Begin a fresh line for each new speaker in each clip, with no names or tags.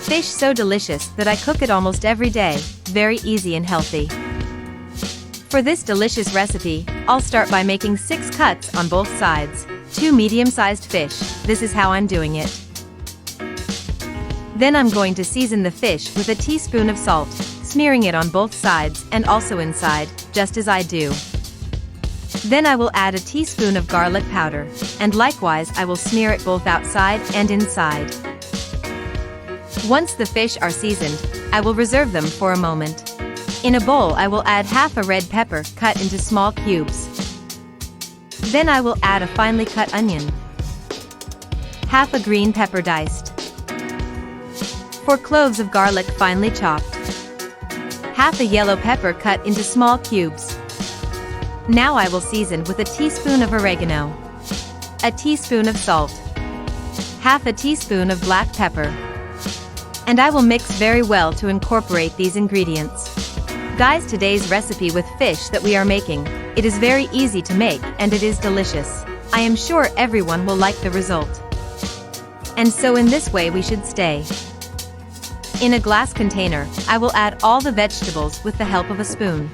Fish so delicious that I cook it almost every day, very easy and healthy. For this delicious recipe, I'll start by making 6 cuts on both sides, 2 medium-sized fish. This is how I'm doing it. Then I'm going to season the fish with a teaspoon of salt, smearing it on both sides and also inside, just as I do. Then I will add a teaspoon of garlic powder, and likewise I will smear it both outside and inside. Once the fish are seasoned, I will reserve them for a moment. In a bowl I will add half a red pepper cut into small cubes. Then I will add a finely cut onion, half a green pepper diced, 4 cloves of garlic finely chopped, half a yellow pepper cut into small cubes. Now I will season with a teaspoon of oregano, a teaspoon of salt, half a teaspoon of black pepper, and I will mix very well to incorporate these ingredients. Guys, today's recipe with fish that we are making, it is very easy to make and it is delicious. I am sure everyone will like the result. And so in this way we should stay. In a glass container, I will add all the vegetables with the help of a spoon.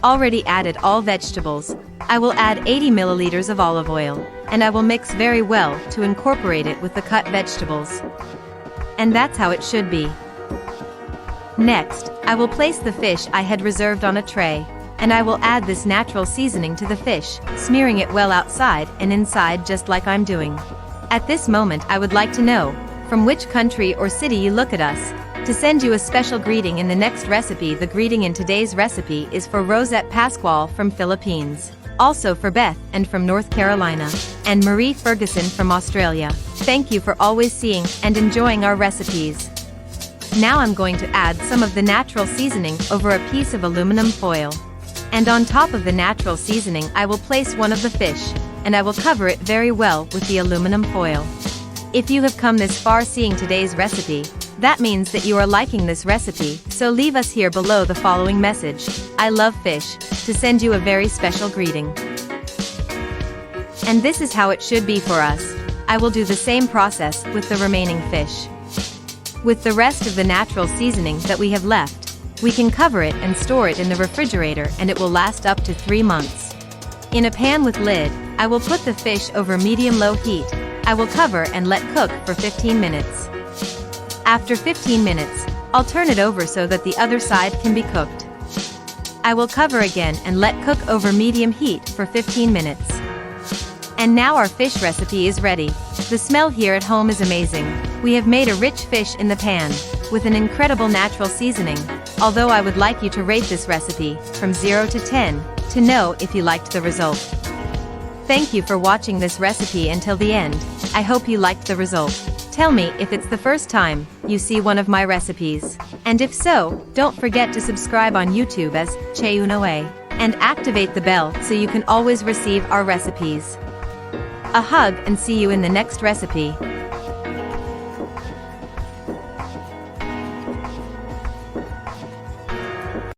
Already added all vegetables, I will add 80 milliliters of olive oil, and I will mix very well to incorporate it with the cut vegetables. And that's how it should be. Next, I will place the fish I had reserved on a tray, and I will add this natural seasoning to the fish, smearing it well outside and inside just like I'm doing. At this moment I would like to know, from which country or city you look at us, to send you a special greeting in the next recipe. The greeting in today's recipe is for Rosette Pasquale from Philippines, also for Beth and from North Carolina, and Marie Ferguson from Australia. Thank you for always seeing and enjoying our recipes. Now I'm going to add some of the natural seasoning over a piece of aluminum foil. And on top of the natural seasoning I will place one of the fish, and I will cover it very well with the aluminum foil. If you have come this far seeing today's recipe, that means that you are liking this recipe, so leave us here below the following message: I love fish, to send you a very special greeting. And this is how it should be for us. I will do the same process with the remaining fish. With the rest of the natural seasoning that we have left, we can cover it and store it in the refrigerator, and it will last up to 3 months. In a pan with lid, I will put the fish over medium-low heat. I will cover and let cook for 15 minutes. After 15 minutes, I'll turn it over so that the other side can be cooked. I will cover again and let cook over medium heat for 15 minutes. And now our fish recipe is ready. The smell here at home is amazing. We have made a rich fish in the pan, with an incredible natural seasoning. Although I would like you to rate this recipe, from 0 to 10, to know if you liked the result. Thank you for watching this recipe until the end. I hope you liked the result. Tell me if it's the first time you see one of my recipes. And if so, don't forget to subscribe on YouTube as Cheunoe, and activate the bell so you can always receive our recipes. A hug and see you in the next recipe.